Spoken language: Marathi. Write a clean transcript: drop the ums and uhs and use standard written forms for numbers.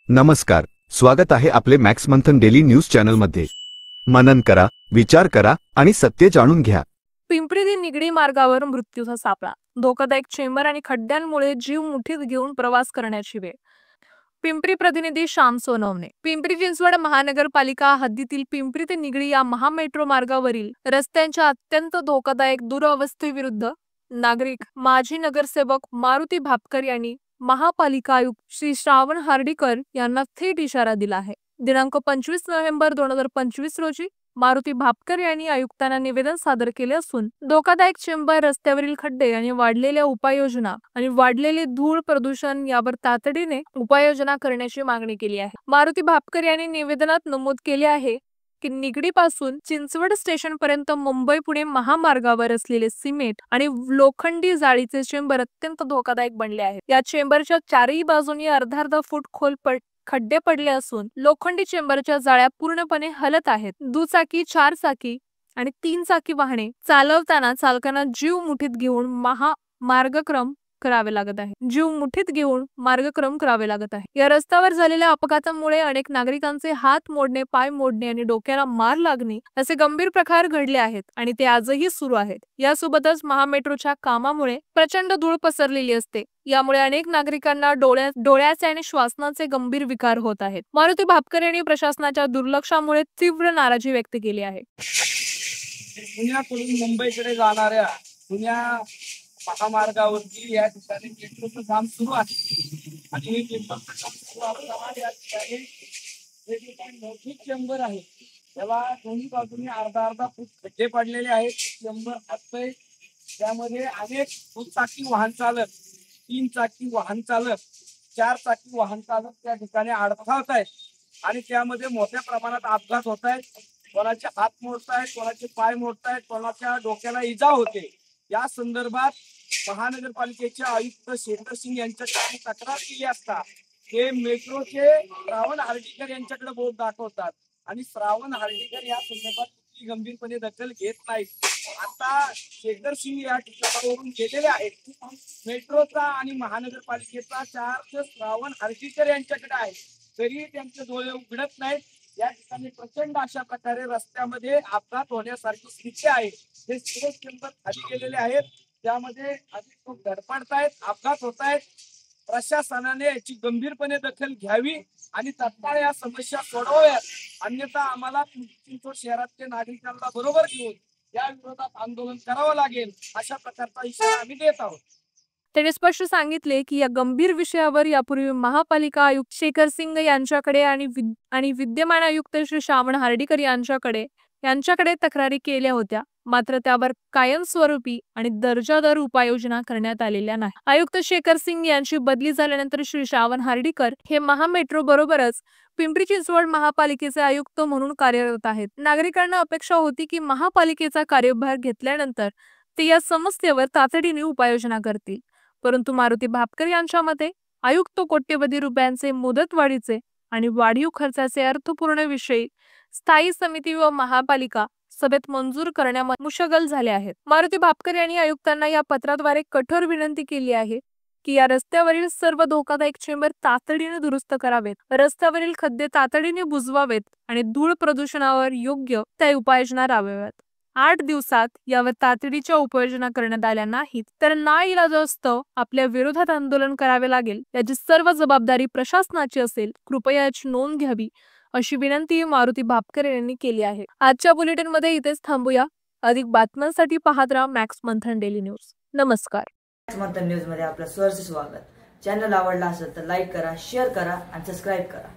नमस्कार, स्वागत आहे आपले मॅक्स मंथन डेली न्यूज चॅनल मध्ये। मनन करा, विचार करा आणि सत्य जाणून घ्या। पिंपरी ते निगडी मार्गावर मृत्यूचा सापळा, धोकादायक चेंबर आणि खड्ड्यांमुळे जीव मुठीत घेऊन प्रवास करण्याची वेळ। पिंपरी प्रतिनिधी श्याम सोनवणे। पिंपरी चिंचवड महानगरपालिका हद्दीतील पिंपरी ते निगडी या महामेट्रो मार्गावरील रस्त्यांच्या अत्यंत धोकादायक दुरवस्थेविरुद्ध नागरिक माजी नगरसेवक मारुती भापकर यांनी महापालिका आयुक्त श्री श्रावण हार्डीकर यांना थेट इशारा दिला आहे। दिनांक 25 नोव्हेंबर 2025 रोजी मारुती भापकर यांनी आयुक्तांना निवेदन सादर केले असून धोकादायक चेंबर, रस्त्यावरील खड्डे आणि वाढलेल्या उपाययोजना आणि वाढलेले धूळ प्रदूषण यावर तातडीने उपाययोजना करण्याची मागणी केली आहे। मारुती भापकर यांनी निवेदनात नमूद केले आहे की निगडीपासून चिंचवड स्टेशन पर्यंत मुंबई पुणे महामार्गावर असलेले सिमेंट आणि लोखंडी जाळीचे चेंबर अत्यंत धोकादायक बनले आहेत। या चेंबरच्या चारही बाजूंनी अर्धा फूट खोल खड्डे पडले असून लोखंडी चेंबरच्या जाळ्या पूर्णपणे हलत आहेत। दुचाकी, 4 चाकी आणि 3 चाकी वाहने चालवताना चालकांना जीव मुठीत घेऊन मार्गक्रम करावे लागत आहे। या रस्त्यावर झालेल्या अपघातामुळे अनेक नागरिकांचे हात मोडणे, पाय मोडणे आणि डोक्याला मार लागणे असे गंभीर प्रकार घडले आहेत आणि ते आजही सुरू आहेत। यासोबतच महामेट्रोच्या कामामुळे प्रचंड धूळ पसरलेली असते। यामुळे अनेक नागरिकांना डोळ्याचे आणि श्वासनाचे गंभीर विकार होत आहेत। मारुती भापकर यांनी प्रशासनाच्या दुर्लक्षामुळे तीव्र नाराजी व्यक्त केली आहे। पुण्याकडून मुंबईकडे जाणाऱ्या पुण्या महामार्गावरती या ठिकाणी मेट्रोचं काम सुरू आहे आणि हे मेट्रोचं काम सुरू असताना या ठिकाणी जे ठिकाणी मोठी चेंबर आहे त्याला दोन्ही बाजूनी अर्धा फूट खड्डे पडलेले आहेत। चेंबर असतंय त्यामध्ये अनेक दुचाकी वाहन चालक, 3 चाकी वाहन चालक, 4 चाकी वाहन चालक त्या ठिकाणी अडथळत आहेत आणि त्यामध्ये मोठ्या प्रमाणात अपघात होत आहेत। कोणाचे हात मोडतायत, कोणाचे पाय मोडतायत, कोणाच्या डोक्याला इजा होते। या संदर्भात महानगरपालिकेचे आयुक्त शेखर सिंग यांच्याकडे तक्रार केली असता ते मेट्रोचे श्रावण हार्डीकर यांच्याकडे बोट दाखवतात आणि श्रावण हार्डीकर या संदर्भात गंभीरपणे दखल घेत नाहीत। आता शेखर सिंग या ठिकाणावरून गेलेले आहेत। मेट्रोचा आणि महानगरपालिकेचा चार्ज श्रावण हार्डीकर यांच्याकडे आहे, तरी त्यांचे डोळे उघडत नाहीत। या ठिकाणी प्रचंड अशा प्रकारे रस्त्यामध्ये अपघात होण्यासारखी स्थिती आहे। हे सगळे चेंबर खाली गेलेले आहेत, त्यामध्ये अधिक लोक धडपडतायत, अपघात होत आहेत। प्रशासनाने याची गंभीरपणे दखल घ्यावी आणि तत्काळ या समस्या सोडवाव्यात, अन्यथा आम्हाला चिंचवड शहरातल्या नागरिकांना बरोबर घेऊन या विरोधात आंदोलन करावं लागेल, अशा प्रकारचा इशारा आम्ही देत आहोत। त्यांनी स्पष्ट सांगितले की या गंभीर विषयावर यापूर्वी महापालिका आयुक्त शेखर सिंग यांच्याकडे आणि विद्यमान आयुक्त श्री श्रावण हार्डीकर यांच्याकडे तक्रारी केल्या होत्या, मात्र त्यावर कायमस्वरूपी आणि दर्जादार उपाययोजना करण्यात आलेल्या नाही। आयुक्त शेखर सिंग यांची बदली झाल्यानंतर श्री श्रावण हार्डीकर हे महामेट्रो बरोबरच पिंपरी चिंचवड महापालिकेचे आयुक्त म्हणून कार्यरत आहेत। नागरिकांना अपेक्षा होती की महापालिकेचा कार्यभार घेतल्यानंतर ते या समस्येवर तातडीने उपाययोजना करतील, परंतु मारुती भापकर यांच्या मते आयुक्त कोट्यवधी रुपयांचे मुदतवाढीचे आणि वाढीव खर्चाचे अर्थपूर्ण विषय स्थायी समिती व महापालिका सभेत मंजूर करण्यामध्ये मुश्किल झाले आहेत। मारुती भापकर यांनी आयुक्तांना या पत्राद्वारे कठोर विनंती केली आहे की या रस्त्यावरील सर्व धोकादायक चेंबर तातडीने दुरुस्त करावेत, रस्त्यावरील खड्डे तातडीने बुजवावेत आणि धूळ प्रदूषणावर योग्य त्या उपाययोजना राबवाव्यात। 8 दिवसात यावर तातडीच्या उपाययोजना करण्यात आल्या नाहीत तर नाईलाजास्तव आपल्या विरोधात आंदोलन करावे लागेल। याची सर्व जबाबदारी प्रशासनाची असेल, कृपया याची नोंद घ्यावी, अशी विनंती मारुती भापकर यांनी केली आहे। आजच्या बुलेटिन मध्ये इथेच थांबूया। अधिक बातम्यांसाठी पाहत राहा मॅक्स मंथन डेली न्यूज। नमस्कार। मॅक्स मंथन न्यूज मध्ये आपलं सहर्ष स्वागत। चॅनल आवडला असेल तर लाईक करा, शेअर करा आणि सबस्क्राईब करा।